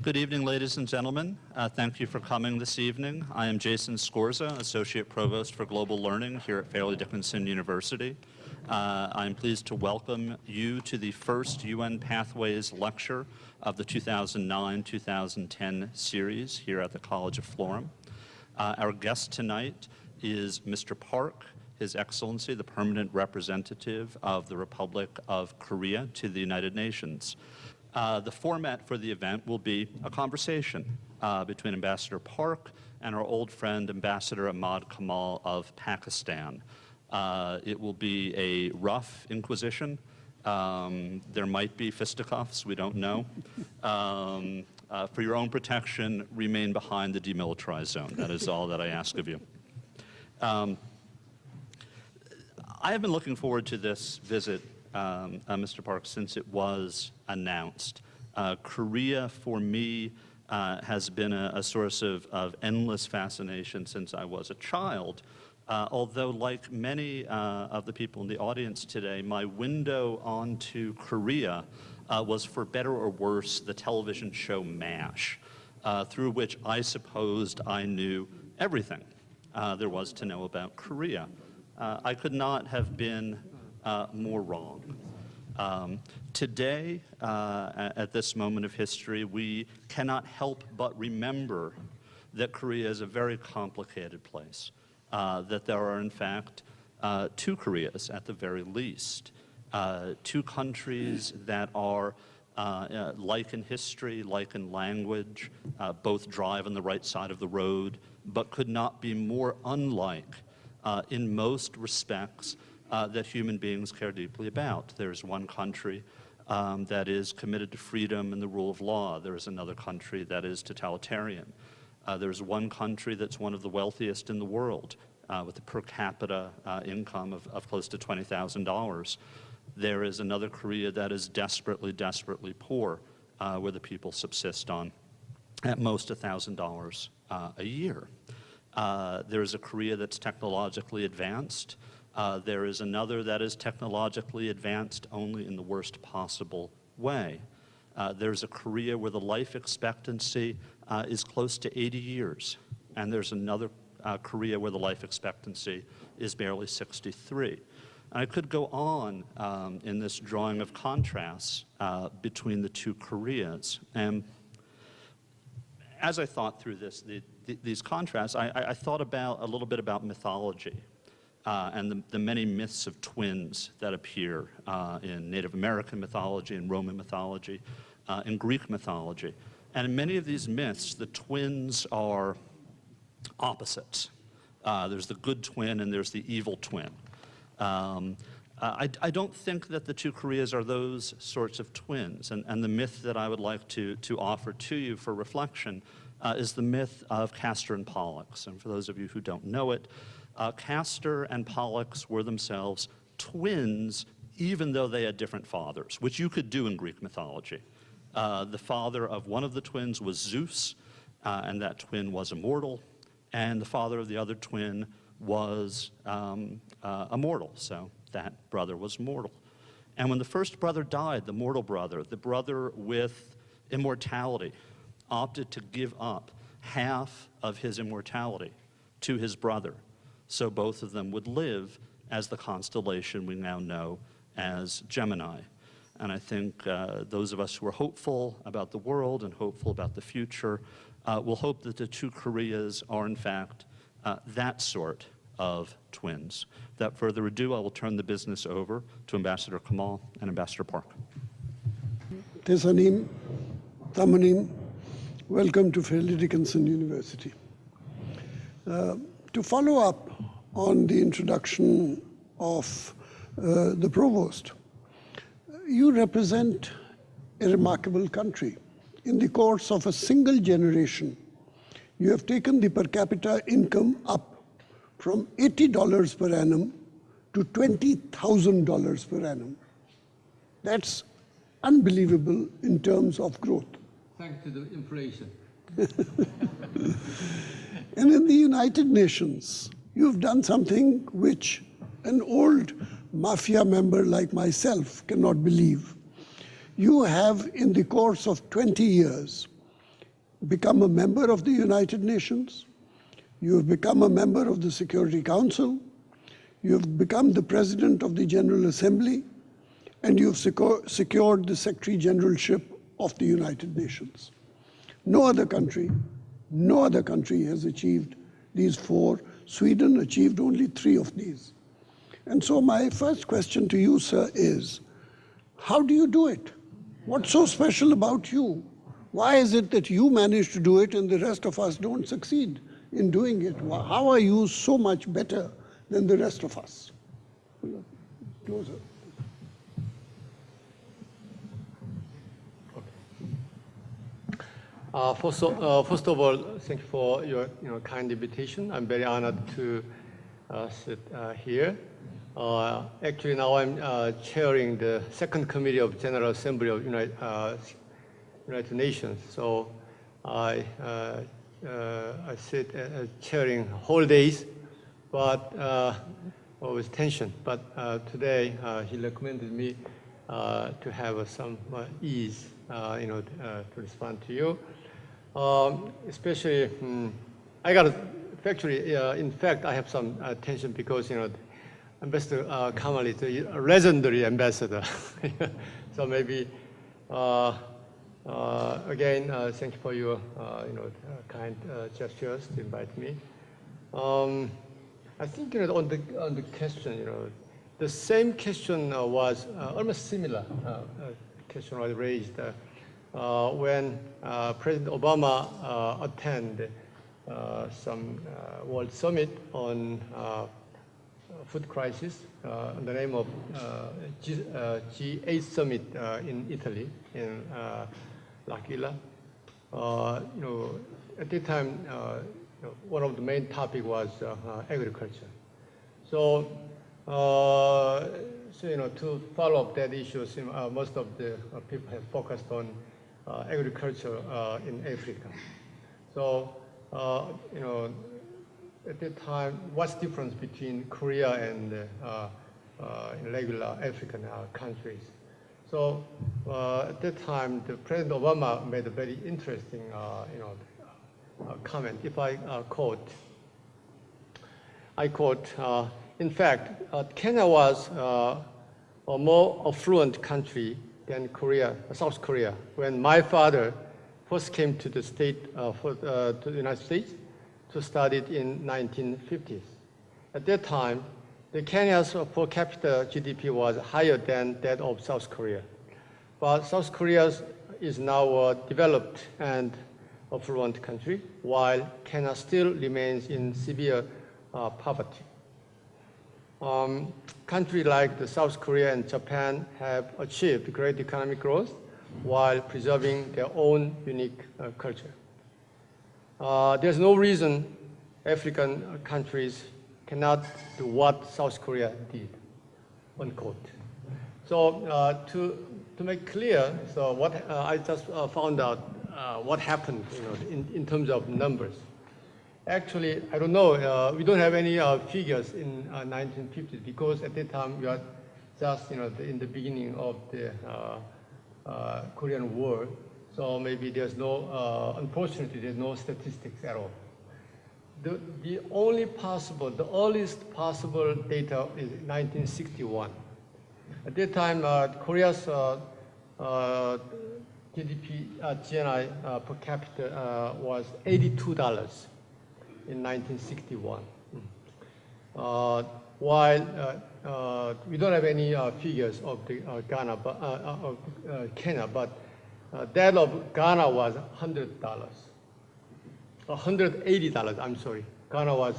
Good evening, ladies and gentlemen. Thank you for coming this evening. I am Jason Scorza, Associate Provost for Global Learning here at Fairleigh Dickinson University. I'm pleased to welcome you to the first UN Pathways lecture of the 2009-2010 series here at the College of Florham. Our guest tonight is Mr. Park, His Excellency, the Permanent Representative of the Republic of Korea to the United Nations. The format for the event will be a conversation between Ambassador Park and our old friend Ambassador Ahmad Kamal of Pakistan. It will be a rough inquisition. There might be fisticuffs, we don't know. For your own protection, remain behind the demilitarized zone. That is all that I ask of you. I have been looking forward to this visit, Mr. Park, since it was announced. Korea, for me, has been a source of endless fascination since I was a child. Although, like many of the people in the audience today, my window onto Korea was, for better or worse, the television show MASH, through which I supposed I knew everything there was to know about Korea. I could not have been more wrong. Today, at this moment of history, we cannot help but remember that Korea is a very complicated place, that there are, in fact, two Koreas at the very least, two countries that are like in history, like in language, both drive on the right side of the road, but could not be more unlike in most respects that human beings care deeply about. There's one country that is committed to freedom and the rule of law. There is another country that is totalitarian. There's one country that's one of the wealthiest in the world with a per capita income of close to $20,000. There is another Korea that is desperately, desperately poor, where the people subsist on at most $1,000 a year. There is a Korea that's technologically advanced. There is another that is technologically advanced only in the worst possible way. There's a Korea where the life expectancy is close to 80 years. And there's another Korea where the life expectancy is barely 63. And I could go on in this drawing of contrasts between the two Koreas. And as I thought through these contrasts, I thought a little bit about mythology. And the many myths of twins that appear in Native American mythology, in Roman mythology, in Greek mythology. And in many of these myths, the twins are opposites. There's the good twin and there's the evil twin. I don't think that the two Koreas are those sorts of twins. And the myth that I would like to offer to you for reflection is the myth of Castor and Pollux. And for those of you who don't know it, Castor and Pollux were themselves twins, even though they had different fathers, which you could do in Greek mythology. The father of one of the twins was Zeus, and that twin was immortal, and the father of the other twin was immortal, so that brother was mortal. And when the first brother died, the mortal brother, the brother with immortality, opted to give up half of his immortality to his brother, so both of them would live as the constellation we now know as Gemini. And I think those of us who are hopeful about the world and hopeful about the future will hope that the two Koreas are, in fact, that sort of twins. Without further ado, I will turn the business over to Ambassador Kamal and Ambassador Park. Tesanim, Tamanim, welcome to Fairleigh Dickinson University. To follow up on the introduction of the Provost, you represent a remarkable country. In the course of a single generation, you have taken the per capita income up from $80 per annum to $20,000 per annum. That's unbelievable in terms of growth. Thanks to the inflation. And in the United Nations, you've done something which an old mafia member like myself cannot believe. You have, in the course of 20 years, become a member of the United Nations. You have become a member of the Security Council. You have become the President of the General Assembly. And you have secured the Secretary Generalship of the United Nations. No other country has achieved these four. Sweden achieved only 3 of these. And so my first question to you, sir, is, how do you do it? What's so special about you? Why is it that you manage to do it and the rest of us don't succeed in doing it? How are you so much better than the rest of us? Closer. First of all, thank you for your kind invitation. I'm very honored to sit here. Actually, now I'm chairing the second committee of General Assembly of United Nations. So I sit chairing whole days, but with tension. But today he recommended me to have some ease, to respond to you. Especially, I got actually, in fact, I have some tension because Ambassador Kamal is a legendary ambassador. So maybe again, thank you for your kind gestures to invite me. I think on the question, the same question was almost similar. Question was raised when President Obama attended some World Summit on food crisis in the name of G8 Summit in Italy, in L'Aquila. At the time, one of the main topic was agriculture. So, to follow up that issue, most of the people have focused on agriculture in Africa. So, at that time, what's the difference between Korea and regular African countries? So, at that time, the President Obama made a very interesting, comment. If I quote, in fact, Kenya was a more affluent country than South Korea. When my father first came to the to the United States to study in 1950s. At that time, the Kenya's per capita GDP was higher than that of South Korea. But South Korea is now a developed and affluent country, while Kenya still remains in severe poverty. Countries like the South Korea and Japan have achieved great economic growth while preserving their own unique culture. There's no reason African countries cannot do what South Korea did, unquote. So to make clear, so what I just found out what happened, in terms of numbers. Actually, I don't know. We don't have any figures in 1950s because at that time we are just in the beginning of the Korean War. So maybe there's no, unfortunately, there's no statistics at all. The earliest possible data is 1961. At that time, Korea's GDP, GNI per capita was $82 in 1961. While we don't have any figures of the Kenya, but that of Ghana was $100. $180, I'm sorry. Ghana was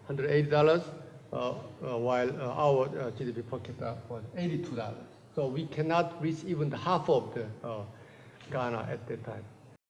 $180, while our GDP per capita was $82. So we cannot reach even the half of the Ghana at that time.